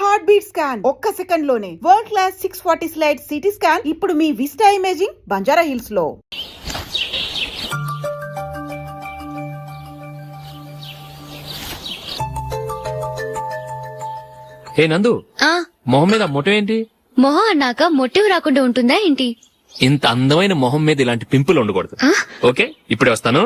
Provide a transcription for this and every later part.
Heart beat scan ఒక్క second లోనే world class 640 slide CT scan ఇప్పుడు మీ విస్టా ఇమేజింగ్ బంజారా హిల్స్ లో. ఏ నందు, మొహం మీద మొట్టం ఏంటి? మొహం అన్నాక మొట్టెవు రాకుండా ఉంటుందా ఏంటి? ఇంత అందమైన మొహం మీద ఇలాంటి పింపుల్ ఉండకూడదు. ఓకే, ఇప్పుడే వస్తాను.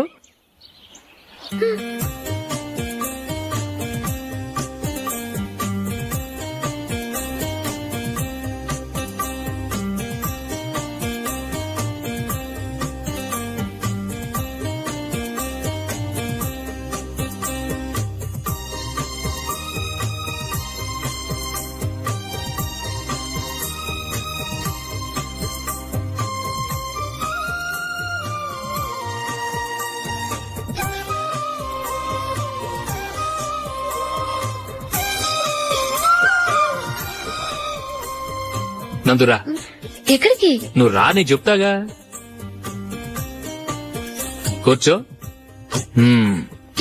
నందురా. ఎక్కడికి? నువ్వు రా, నీ చెప్తాగా. కూర్చో.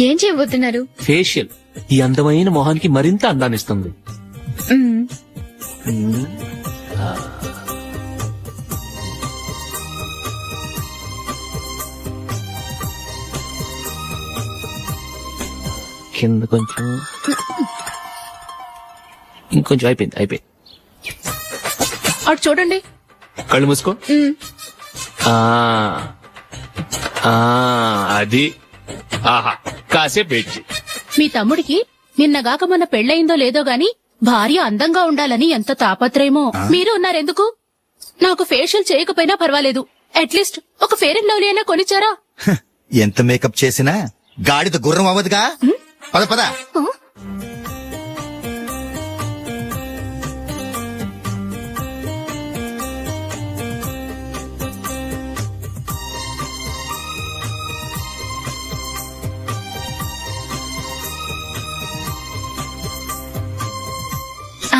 ఏం చేయబోతున్నారు? ఫేషియల్ ఈ అందమైన మొహానికి మరింత అందాన్నిస్తుంది. కింద కొంచెం, ఇంకొంచెం. అయిపోయింది. అటు చూడండి. కళ్ళు మూసుకో. అది. ఆహా, కాసేపు వెయిట్. మీ తమ్ముడికి నిన్నగాక మొన్న పెళ్లయిందో లేదో గాని భార్య అందంగా ఉండాలని ఎంత తాపత్రయమో. మీరు ఉన్నారెందుకు? నాకు ఫేషియల్ చేయకపోయినా పర్వాలేదు, అట్లీస్ట్ ఒక ఫేర్ అండ్ లవ్లీ అయినా కొనిచ్చారా? ఎంత మేకప్ చేసినా గాడిద గుర్రం అవ్వదుగా. పద పద.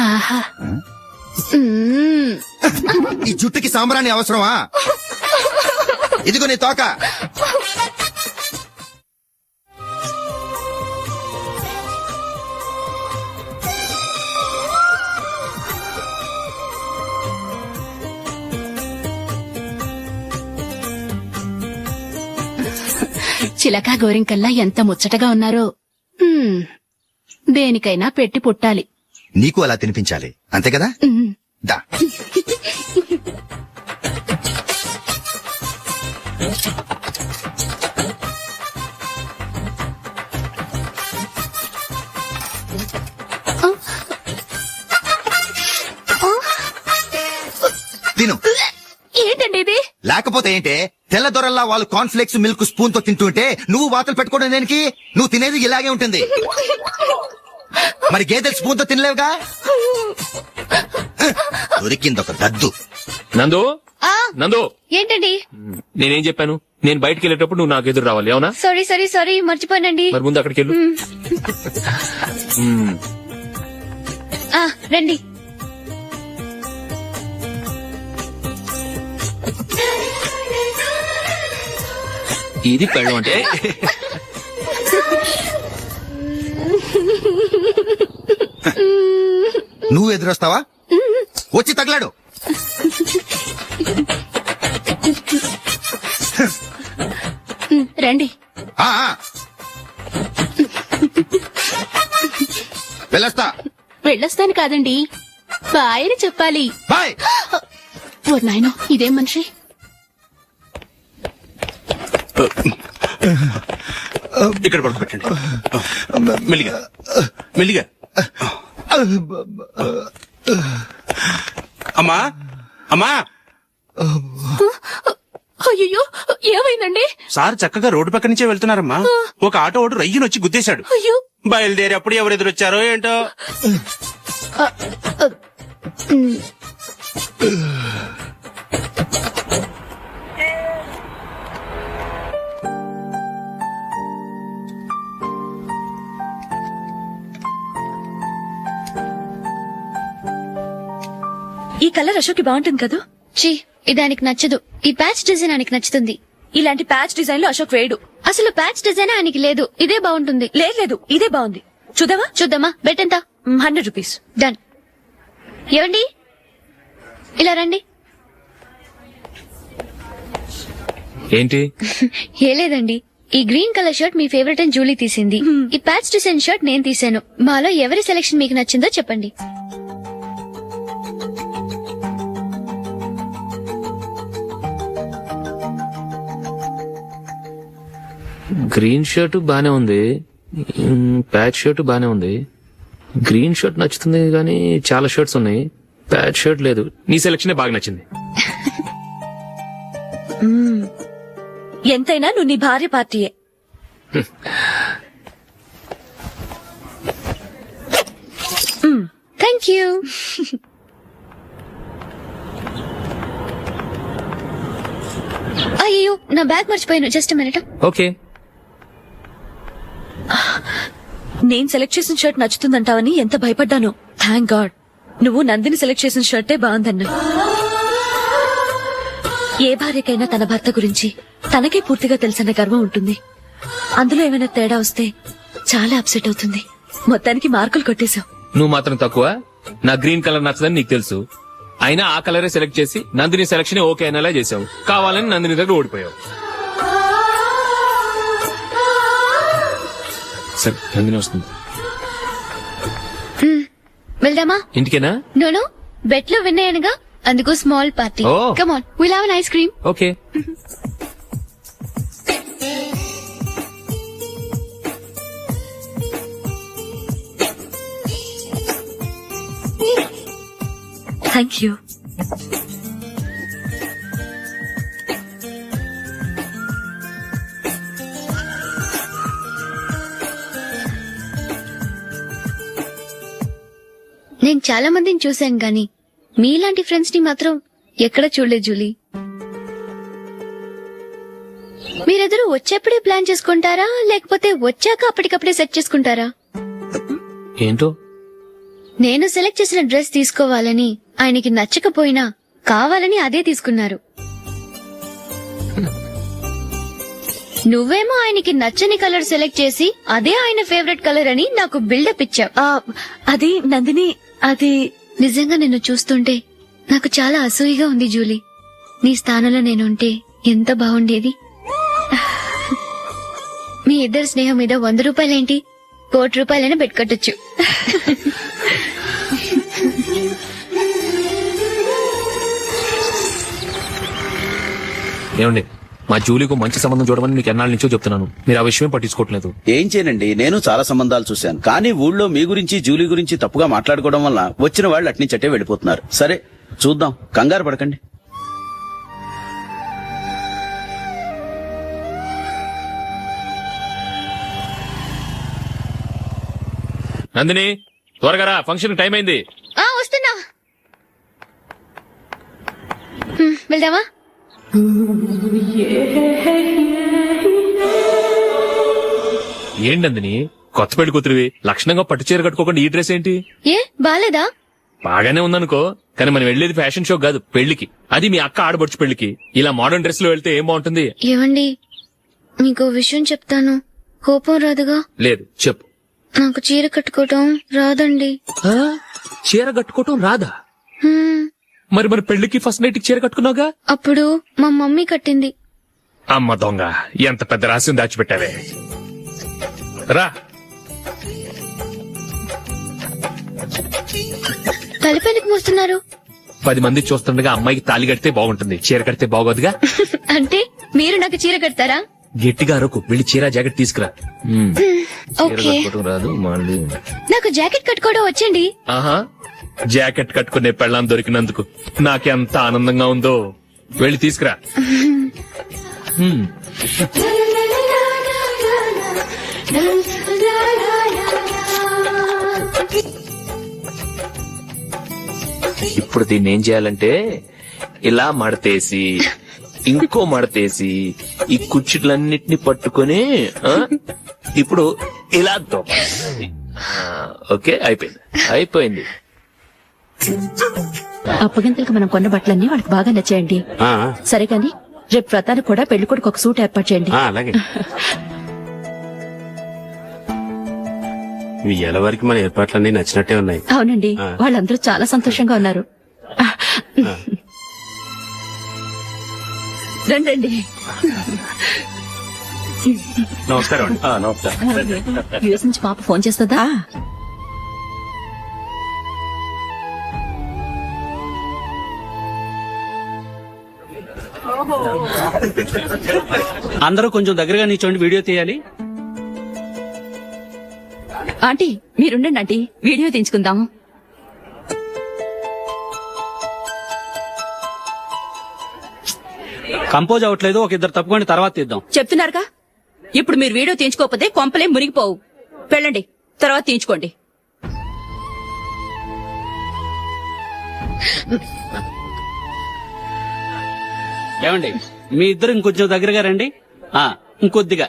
ఆహా, ఈ జుట్టుకి సాంబ్రాణి అవసరమా? ఇదిగో నీ తోక. చిలకా గోరింకల్లా ఎంత ముచ్చటగా ఉన్నారో. దేనికైనా పెట్టి పుట్టాలి. నీకు అలా తినిపించాలి, అంతే కదా? దా. తిను. ఏంటండి ఇది? లేకపోతే ఏంటే, తెల్లదొరల్లా వాళ్ళు కార్న్ఫ్లేక్స్ మిల్క్ స్పూన్ తో తింటుంటే నువ్వు వాతలు పెట్టుకోవడం దేనికి? నువ్వు తినేది ఇలాగే ఉంటుంది. మరి గేదెలు స్పూన్ తో తినలేవుగా. దొరికిందొక దద్దు. నందు, నందు. ఏంటండి? నేనేం చెప్పాను? నేను బయటకు వెళ్ళేటప్పుడు నువ్వు నాకు ఎదురు రావాలి, అవునా? సారీ మర్చిపోయానండి. మరి ముందు అక్కడికి వెళ్ళు. రండి. ఇది పెళ్ళం అంటే. నువ్వు ఎదురొస్తావా? వచ్చి తగలాడు. రండి. వెళ్ళొస్తాను కాదండి, బాయ్ అని చెప్పాలి. బాయ్. ఓ నాయనో, ఇదేం మనిషి. ఇక్కడ పడుకోబెట్టండి. మెల్లిగా. అమ్మా. అయ్యో, ఏమైందండి? సార్ చక్కగా రోడ్డు పక్క నుంచే వెళ్తున్నారమ్మా. ఒక ఆటో ఓడు రయ్యనొచ్చి గుద్దేశాడు. అయ్యో. బయలుదేరి అప్పుడు ఎవరెదురొచ్చారో ఏంటో. ఈ కలర్ అశోక్ బాగుంటుంది కదా? చీ, ఇదానికి నచ్చదు. ఈ ప్యాచ్ డిజైన్ ఆయనకి నచ్చుతుంది. ఇలాంటి ప్యాచ్ డిజైన్ లో అశోక్ వేయడు. అసలు ప్యాచ్ డిజైన్ ఆయనకి లేదు. ఇదే బాగుంటుంది. లేదు, ఇదే బాగుంది. చూద్దామా? చూద్దామా? బెట్ ఎంత? 100 రూపీస్. డన్. ఏమండి ఇలా రండి. ఏంటి? ఏ లేదండి, ఈ గ్రీన్ కలర్ షర్ట్ మీ ఫేవరెట్ అని జూలీ తీసింది. ఈ ప్యాచ్ డిజైన్ షర్ట్ నేను తీసాను. మాలో ఎవరి సెలెక్షన్ మీకు నచ్చిందో చెప్పండి. గ్రీన్ షర్ట్ బానే ఉంది, ప్యాచ్ షర్ట్ బానే ఉంది. గ్రీన్ షర్ట్ నచ్చుతుంది కానీ చాలా షర్ట్స్ ఉన్నాయి, ప్యాచ్ షర్ట్ లేదు. నీ సెలెక్షన్ బాగా నచ్చింది. ఎంతైనా నువ్వు నీ భార్య పార్టీయే. Thank you. అయ్యో, నా బ్యాగ్ మర్చిపోయాను. Just minute. ఓకే. నేను సెలెక్ట్ చేసిన షర్ట్ నచ్చుతుందంటావని ఎంత భయపడ్డాను. థ్యాంక్ గాడ్ నువ్వు నందిని సెలెక్ట్ చేసిన షర్టే బాగుందన్నా. ఏ భార్యకైనా తన భర్త గురించి తనకే పూర్తిగా తెలుసన్న గర్వం ఉంటుంది. అందులో ఏమైనా తేడా వస్తే చాలా అప్సెట్ అవుతుంది. మొత్తానికి మార్కులు కొట్టేశావు. నువ్వు మాత్రం తక్కువ. నా గ్రీన్ కలర్ నచ్చదని నీకు తెలుసు, అయినా ఆ కలరే సెలెక్ట్ చేసి నందిని సెలెక్షన్ ఓకే అనేలా చేసావు. కావాలని నందిని దగ్గర ఓడిపోయావు. సరే, నందిని వస్తుంది. వెళ్దామా? ఇంటికేనా? నోను, బెట్ లో విన్నాయనగా, అందుకు small party. Oh. Come on, will have an ice cream. Okay. Thank you. నేను చాలా మందిని చూశాను గాని మీలాంటి ఫ్రెండ్స్ ని మాత్రం ఎక్కడ చూడలేదు జూలీ. మీరెదరూ వచ్చేప్పుడే ప్లాన్ చేసుకుంటారా, లేకపోతే వచ్చాక అప్పటికప్పుడే సెట్ చేసుకుంటారా? ఏంటో? నేను సెలెక్ట్ చేసిన డ్రెస్ తీసుకోవాలని ఆయనకి నచ్చకపోయినా కావాలని అదే తీసుకున్నారు. నువ్వేమో ఆయనకి నచ్చని కలర్ సెలెక్ట్ చేసి అదే ఆయన ఫేవరెట్ కలర్ అని నాకు బిల్డప్ ఇచ్చావు. అది నందిని, అది నిజంగా నిన్ను చూస్తుంటే నాకు చాలా అసూయగా ఉంది జూలీ. నీ స్థానంలో నేనుంటే ఎంత బాగుండేది. మీ ఇద్దరు స్నేహం మీద 100 రూపాయలేంటి, 1 కోటి రూపాయలైనా పెట్టుకట్టొచ్చు. ఏమండి, మా జూలీకు మంచి సంబంధం చూడమని మీకు ఎన్నాళ్ళ నుంచో చెప్తున్నాను, మీరు ఆ విషయం పట్టించుకోవట్లేదు. ఏం చేయనండి, నేను చాలా సంబంధాలు చూశాను. కానీ ఊళ్ళో మీ గురించి జూలీ గురించి తప్పుగా మాట్లాడుకోవడం వల్ల వచ్చిన వాళ్ళు అట్నుంచటే వెళ్ళిపోతున్నారు. సరే చూద్దాం, కంగారు పడకండి. నందిని, త్వరగా రా, ఫంక్షన్ టైం అయింది. వస్తున్నా. వెళ్దామా? ఏంటి నందిని, కొత్త పెళ్లి కూతురివి, లక్షణంగా పట్టు చీర కట్టుకోకుండా ఈ డ్రెస్ ఏంటి? ఏ బాలేదా? బాగానే ఉందనుకో, కానీ మనం వెళ్లేది ఫ్యాషన్ షో కాదు, పెళ్లికి. అది మీ అక్క ఆడబడుచు పెళ్లికి. ఇలా మోడర్న్ డ్రెస్ లో వెళ్తే ఏం బాగుంటుంది? ఏవండి, మీకు విషయం చెప్తాను, కోపం రాదుగా? లేదు, చెప్పు. నాకు చీర కట్టుకోవటం రాదండి. చీర కట్టుకోవటం రాదా? హ్మ్, మరి మన పెళ్లికి ఫస్ట్ నైట్ చీర కట్టుకున్నావుగా? అప్పుడు మా మమ్మీ కట్టింది. అమ్మ దొంగ, ఎంత పెద్ద రహస్యం దాచిపెట్టావే. రా. తలపెందుకు మోస్తున్నారు? 10 మంది చూస్తుండగా అమ్మాయికి తాళి కడితే బాగుంటుంది, చీర కడితే బాగోదుగా. అంటే మీరు నాకు చీర కడతారా? గట్టిగా అరకు, వెళ్ళి చీర జాకెట్ తీసుకురా. చీర ఓకే. కట్టుకోవటం రాదు మళ్ళీ. నాకు జాకెట్ కట్టుకోవడం వచ్చండి. ఆహా, జాకెట్ కట్టుకునే పెళ్ళాం దొరికినందుకు నాకెంత ఆనందంగా ఉందో. వెళ్ళి తీసుకురా. ఇప్పుడు దీన్ని ఏం చేయాలంటే, ఇలా మడతేసి ఇంకో మడతేసి ఈ కుర్చీలన్నిటిని పట్టుకొని ఇప్పుడు ఇలా దొక్కాలి. ఓకే, అయిపోయింది. అప్పగింతలకు మనం కొన్న బట్టలన్నీ వాళ్ళకి బాగా నచ్చాయండి. సరే కానీ రేపు వ్రతానికి కూడా పెళ్లి కొడుకు ఒక సూట్ ఏర్పాటు చేయండి. అలాగే. ఇయ్యాల వరకు మన ఏర్పాట్లన్నీ నచ్చినట్టే ఉన్నాయి. అవునండి, వాళ్ళందరూ చాలా సంతోషంగా ఉన్నారు. రండి. నమస్కారం అండి. నమస్కారం. యుఎస్ నుంచి పాప ఫోన్ చేస్తుందా? అందరూ కొంచెం దగ్గరగా నిల్చోండి, వీడియో తీయాలి. ఆంటీ మీరుండండి ఆంటీ, వీడియో తీయించుకుందాం. కంపోజ్ అవ్వట్లేదు, ఒక ఇద్దరు తప్పుకొని తర్వాత తీద్దాం. చెప్తున్నారుగా, ఇప్పుడు మీరు వీడియో తీయించుకోకపోతే కొంపలే మునిగిపోవు. వెళ్ళండి, తర్వాత తీయించుకోండి. ఏమండి, మీ ఇద్దరు ఇంకొంచెం దగ్గరగా రండి. ఇంకొద్దిగా.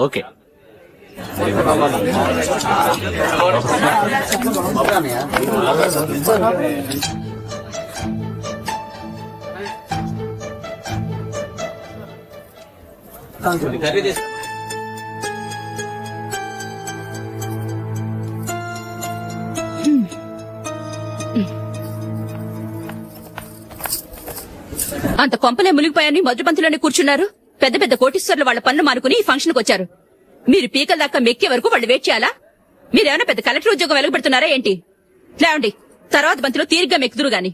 ఓకే. అంత కొంపలే మునిగిపోయాని మధురపంతులోనే కూర్చున్నారు. పెద్ద పెద్ద కోటీశ్వర్లు వాళ్ళ పనులు మానుకుని ఈ ఫంక్షన్ కు వచ్చారు. మీరు పీకల దాకా మెక్కే వరకు వాళ్ళు వెయిట్ చేయాలా? మీరేమైనా పెద్ద కలెక్టర్ ఉద్యోగం వెలగబెడుతున్నారా ఏంటి? లేవండి, తర్వాత బంతిలో తీరిగ్గా మెక్కుదురు గాని.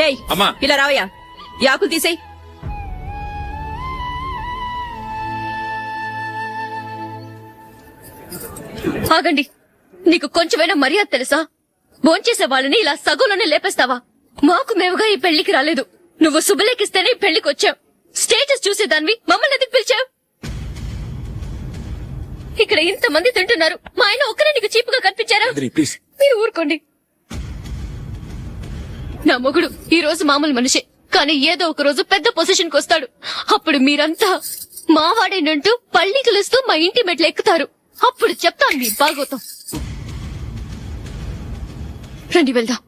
ఏయ్, ఇలా రావయ్యా, యాకులు తీసేయ్. ఆగండి, నీకు కొంచెమైనా మర్యాద తెలుసా? భోంచేసే వాళ్ళని ఇలా సగంలోనే లేపేస్తావా? మాకు మేముగా ఈ పెళ్లికి రాలేదు. నువ్వు శుభలేఖిస్తేనే ఈ పెళ్లికి వచ్చావు. స్టేటస్ చూసేదానివి మమ్మల్ని ఎందుకు పిలిచావు? ఇక్కడ ఇంతమంది తింటున్నారు, మా ఆయన ఒక్కరే నీకు చీపుగా కనిపించారా? మీరు ఊరుకోండి. నా మొగుడు ఈ రోజు మామూలు మనిషే, కానీ ఏదో ఒక రోజు పెద్ద పొజిషన్ కు వస్తాడు. అప్పుడు మీరంతా మావాడేనంటూ పళ్ళి కలుస్తూ మా ఇంటి మెట్లు ఎక్కుతారు. అప్పుడు చెప్తాను మీ బాగోతాం. రండి వెళ్దాం.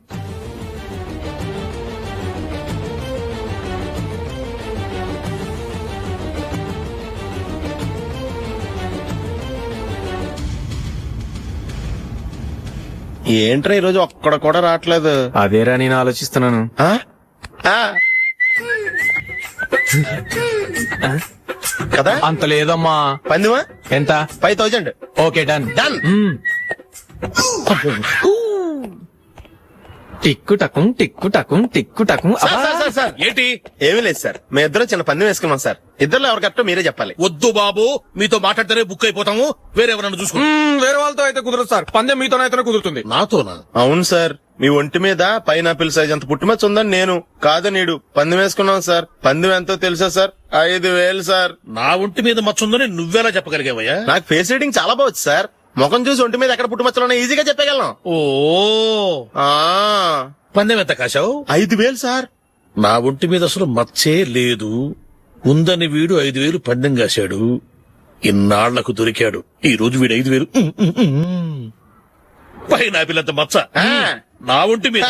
ఏంట్రా ఈరోజు ఒక్కడ కూడా రావట్లేదు? అదేరా నేను ఆలోచిస్తున్నాను. కదా అంత లేదమ్మా. పందిమా ఎంత? 5000. Okay, done. డన్. టిక్కు టకుం టిక్కు టకుం టిక్కు టకుం. సార్ ఏంటి? ఏమీ లేదు సార్, మీ ఇద్దరు చిన్న పందెం వేసుకున్నాం సార్. ఇద్దరు ఎవరు కరెక్టో మీరే చెప్పాలి. వద్దు బాబు, మీతో మాట్లాడితేనే బుక్ అయిపోతాము. వేరే ఎవరన్నా చూసుకో. వేరే వాళ్ళతో అయితే కుదరదు సార్, పందెం మీతోనైతేనే కుదురుతుంది. నాతోనా? అవును సార్, మీ ఒంటి మీద పైనాపిల్ సైజ్ అంత పుట్టుమచ్చ ఉందని నేను కాదనీడు పందెం వేసుకున్నాం సార్. పందెం ఎంతో తెలుసా సార్? 5000 సార్. నా ఒంటి మీద మచ్చుందని నువ్వెలా చెప్పగలిగావయ్యా? నాకు ఫేస్ రీడింగ్ చాలా బాగుంది సార్. ముఖం చూసి ఒంటి మీద ఎక్కడ పుట్టుమచ్చలో ఈజీగా చెప్పగలను. ఓ, పందెం ఎంత కాశావు? 5000 సార్. నా ఒంటి మీద అసలు మచ్చే లేదు. ఉందని వీడు 5000 పందెం కాశాడు. ఇన్నాళ్లకు దొరికాడు. ఈ రోజు వీడు 5000. పైనాపిలంత మచ్చ నా ఒంటి మీద.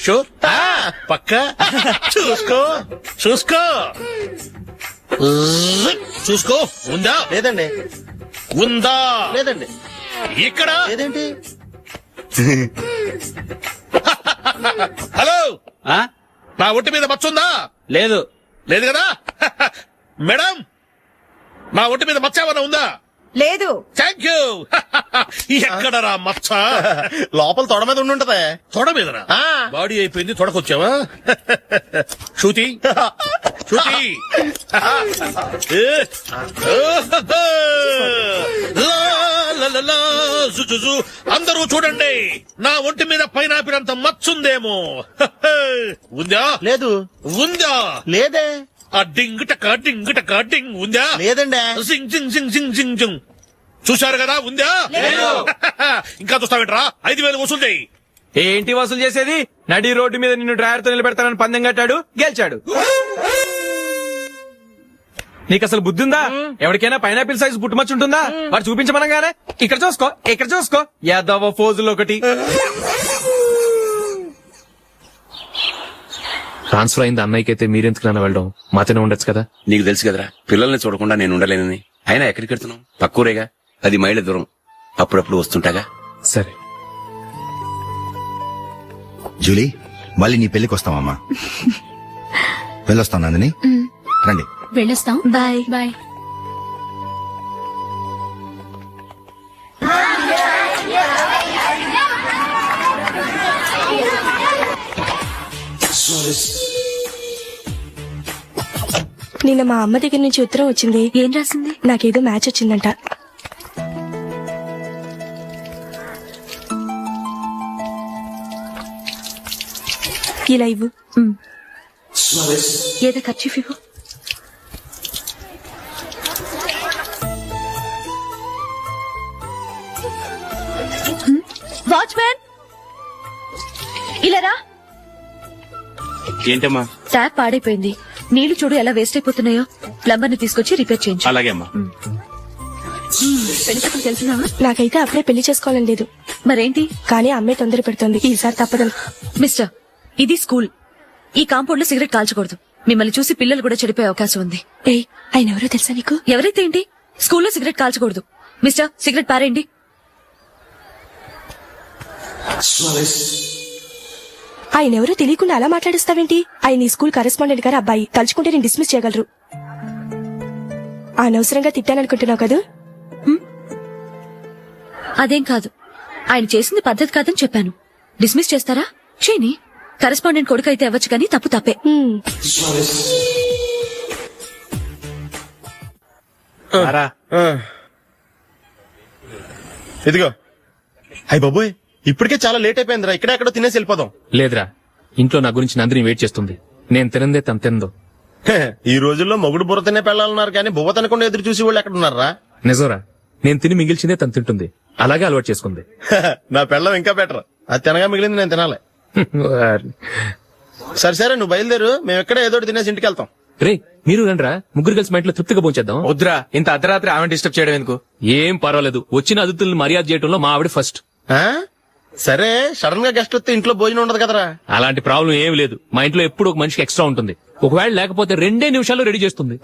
షూర్? పక్క చూసుకో చూసుకో చూసుకో. ఉందా? లేదండి. ఉందా? లేదండి. ఇక్కడ లేదేంటి? హలో, నా ఒంటి మీద మచ్చుందా? లేదు. లేదు కదా? మేడం, నా ఒంటి మీద మచ్చ ఏమన్నా ఉందా? లేదు. Thank you. ఎక్కడరా మచ్చ? లోపల తొడ మీద ఉండుంటదే. తొడ మీదనా? బాడీ అయిపోయింది, తొడకొచ్చావా? శృతి శృతి. అందరూ చూడండి, నా ఒంటి మీద పైనాపిల్ అంత మచ్చుందేమో. ఉందా? లేదు. ఉందా? లేదే. ఆ డింగ్ టక డింగ్ టక డింగ్ ఉందా? లేదండి. జింగ్ జింగ్ జింగ్ జింగ్ జింగ్ జింగ్. చూశారు కదా? ఉందా? ఇంకా చూస్తావేంట్రా? 5000 వసూలు చేయి. ఏంటి వసూలు చేసేది? నడి రోడ్డు మీద నిన్ను డ్రైవర్ తో నిలబెడతానని పందెం కట్టాడు, గెలిచాడు. నీకు అసలు బుద్ధి ఉందా? ఎవరికైనా పైనాపిల్ సైజ్ పుట్టుమచ్చు ఉంటుందా? వాడు చూపించమనగానే ఇక్కడ చూసుకో, ఇక్కడ చూసుకో, యాదవ ఫోజులు ఒకటి. ట్రాన్స్ఫర్ అయింది అన్నయ్యకి అయితే మీరెందుకు నాన్న వెళ్ళడం మాతోనే ఉండొచ్చు కదా. నీకు తెలుసు కదరా పిల్లల్ని చూడకుండా నేను ఉండలేనని. అయినా ఎక్కడికి వెళ్తున్నావు? పక్కూరేగా, 10 మైళ్ళ దూరం. అప్పుడప్పుడు వస్తుంటాగా. సరే జూలీ, మళ్ళీ నీ పెళ్లికి వస్తామమ్మా. వెళ్ళొస్తాం నందిని, రండి. వెళ్ళొస్తాం. బాయ్. బాయ్. నిన్న మా అమ్మ దగ్గర నుంచి ఉత్తరం వచ్చింది. ఏం రాసింది? నాకేదో మ్యాచ్ వచ్చిందంట. ఇలా ఇవ్వు. ఏదో ఖర్చు ఇవ్వు. వాచ్మ్యాన్, ఇలా రా. ఏంటమ్మా? ట్యాప్ పాడైపోయింది. నీళ్లు చూడు ఎలా వేస్ట్ అయిపోతున్నాయో. ప్లంబర్ ని తీసుకొచ్చి రిపేర్ చేయించు. అలాగే అమ్మా. తెలిసినా? నాకైతే అప్పుడే పెళ్లి చేసుకోవాలని లేదు. మరేంటి? కానీ అమ్మే తొందర పెడుతోంది. ఈసారి తప్పదు. మిస్టర్, ఇది స్కూల్. ఈ కాంపౌండ్ లో సిగరెట్ కాల్చకూడదు. మిమ్మల్ని చూసి పిల్లలు కూడా చెడిపోయే అవకాశం ఉంది. ఏయ్, ఆయన ఎవరో తెలుసా నీకు? ఎవరైతే ఏంటి, స్కూల్లో సిగరెట్ కాల్చకూడదు. మిస్టర్, సిగరెట్ పారేయండి. ఆయన ఎవరో తెలియకుండా అలా మాట్లాడిస్తావేంటి? ఆయన ఈ స్కూల్ కరెస్పాండెంట్ గారు అబ్బాయి. తలుచుకుంటే నేను డిస్మిస్ చేయగలరు. అనవసరంగా తిట్టాననుకుంటున్నావు కదా? అదేం కాదు, ఆయన చేసింది పద్ధతి కాదని చెప్పాను. డిస్మిస్ చేస్తారా? చేయని. కరెస్పాండెంట్ కొడుకు అయితే అవ్వచ్చు కానీ తప్పు తప్పే. ఇదిగో. అయ్య బాబోయ్, ఇప్పటికే చాలా లేట్ అయిపోయిందిరా. ఇక్కడెక్కడో తినేసి వెళ్ళిపోదాం. లేదురా, ఇంట్లో నా గురించి నందిని వెయిట్ చేస్తుంది. నేను తినందే తను తిందో. ఈ రోజుల్లో మొగుడు బుర్ర తినే పెళ్ళాలన్నారు కానీ బువ్వ తినకుండా ఎదురు చూసి వాళ్ళు ఎక్కడ ఉన్నారా? నిజంరా, నేను తిని మిగిల్చిందే తను తింటుంది. అలాగే అలవాటు చేసుకుంది. నా పెళ్ళం ఇంకా బెటర్. అది తినగా మిగిలింది నేను తినాలి. సరే సరే, నువ్వు బయలుదేరు. మేము ఎక్కడ ఏదో ఒకటి తినేసి ఇంటికి వెళ్తాం. రే, మీరు రండిరా, ముగ్గురు కలిసి మా ఇంట్లో తృప్తిగా పోంచేద్దాం. వద్దురా, ఇంత అర్ధరాత్రి ఆమె డిస్టర్బ్ చేయడం ఎందుకు? ఏం పర్వాలేదు, వచ్చిన అతిథులను మర్యాద చేయడంలో మా ఆవిడ ఫస్ట్. ఆ? సరే, సడన్ గా గెస్ట్ వస్తే ఇంట్లో భోజనం ఉండదు కదరా. అలాంటి ప్రాబ్లం ఏం లేదు. మా ఇంట్లో ఎప్పుడు ఒక మనిషికి ఎక్స్ట్రా ఉంటుంది. ఒకవేళ లేకపోతే 2 నిమిషాల్లో రెడీ చేస్తుంది.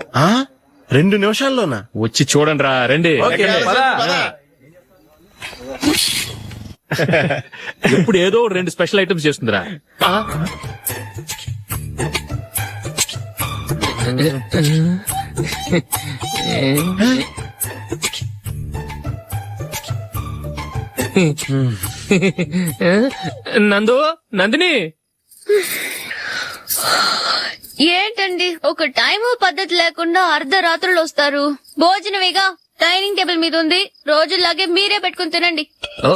2 నిమిషాల్లోనా? వచ్చి చూడండి రా, రండి. ఎప్పుడు ఏదో 2 స్పెషల్ ఐటమ్స్ చేస్తుందిరా. నందు, నందిని. ఏంటండి ఒక టైము పద్ధతి లేకుండా అర్ధరాత్రులు వస్తారు. భోజనమేగా డైనింగ్ టేబుల్ మీద ఉంది. రోజుల్లాగే మీరే పెట్టుకుని తినండి. ఓ,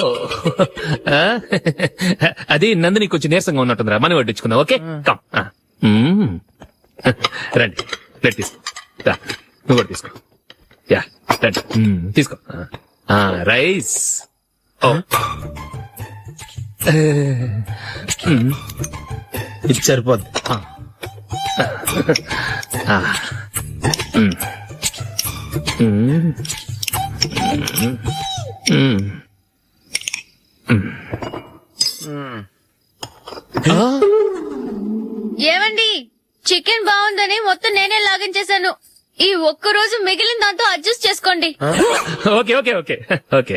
అది నందిని కొంచెం నీరసంగా ఉన్నట్టుందిరా. మనం వడ్డించుకుందాం. Okay, come. రండి, ప్లేట్ తీసుకో. రా, నువ్వు కూడా తీసుకో. యా, రండి, తీసుకో. రైస్. ఇది సరిపోద్ది. ఏమండి, చికెన్ బాగుందని మొత్తం నేనే లాగించేశాను. ఈ ఒక్కరోజు మిగిలిన దాంతో అడ్జస్ట్ చేసుకోండి. ఓకే ఓకే ఓకే ఓకే,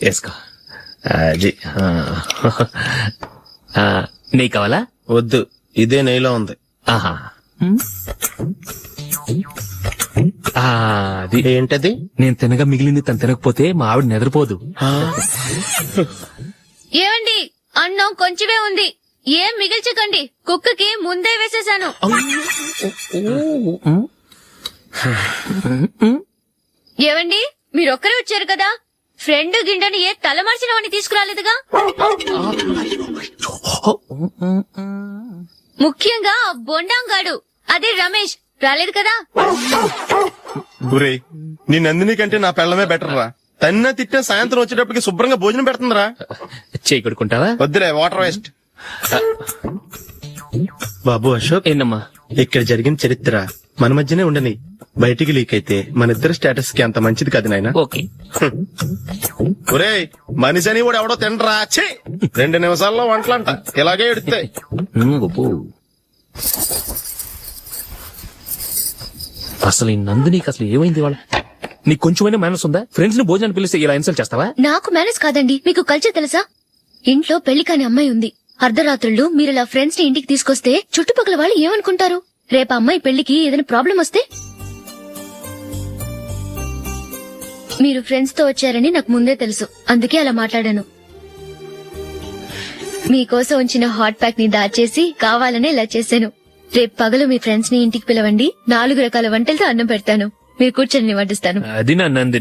వేసుకో. అది నెయ్యి కావాలా? వద్దు, ఇదే నెయ్యిలో ఉంది. ఆహా, అది ఏంటది? నేను తినగా మిగిలింది తను తినకపోతే మా ఆవిడ నిద్రపోదు. ఏమండి, అన్నం కొంచెమే ఉంది. ఏం మిగిల్చకండి, కుక్కకి ముందే వేసేశాను. ఏవండి, మీరొక్కరే వచ్చారు కదా, ఫ్రెండ్ గిండెని ఏ తలమార్చిన వాడిని తీసుకురాలేదుగా. ముఖ్యంగా బొండాంగాడు, అదే రమేష్ రాలేదు కదా. ఊరే, నీ నందిని కంటే నా పెళ్ళమే బెటర్ రా. తన్న తిట్టిన సాయంత్రం వచ్చేటప్పటికి శుభ్రంగా భోజనం పెడుతుందిరా. చేయి కొడుకుంటావా? వద్దులే, వాటర్ వేస్ట్. బాబు అశోక్, ఏంటమ్మా ఇక్కడ జరిగిన చరిత్ర మన మధ్యనే ఉండని. బయటికి లీక్ అయితే మన ఇద్దరు స్టేటస్ కి అంత మంచిది కదా నాయన. ఓకే. ఒరేయ్ మనిషి అని కూడా ఎవడో తినరా. ఛీ! 2 నిమిషాల్లో వంటలంట ఇలాగే ఎడుతాయి. అసలు ఈ నందినికి అసలు ఏమైంది వాళ్ళ? నీకు కొంచెమైనా మేనస్ ఉందా? ఫ్రెండ్స్ ని భోజనాన్ని పిలిస్తే ఇలా ఇన్సల్ట్ చేస్తావా? నాకు మేనేజ్ కాదండి, మీకు కల్చర్ తెలుసా? ఇంట్లో పెళ్లి కాని అమ్మాయి ఉంది. అర్ధరాత్రుళ్ళు మీరు ఇలా ఫ్రెండ్స్ ని ఇంటికి తీసుకొస్తే చుట్టుపక్కల వాళ్ళు ఏమనుకుంటారు? రేపు అమ్మాయి పెళ్లికి ఏదైనా ప్రాబ్లం వస్తే? మీరు ఫ్రెండ్స్ తో వచ్చారని నాకు ముందే తెలుసు, అందుకే అలా మాట్లాడాను. మీకోసం ఉంచిన హాట్ ప్యాక్ ని దాచేసి కావాలనే ఇలా చేశాను. రేపు పగలు మీ ఫ్రెండ్స్ ని ఇంటికి పిలవండి, 4 రకాల వంటలతో అన్నం పెడతాను. మీరు కూర్చొని వడ్డిస్తాను. అది నా నందిని.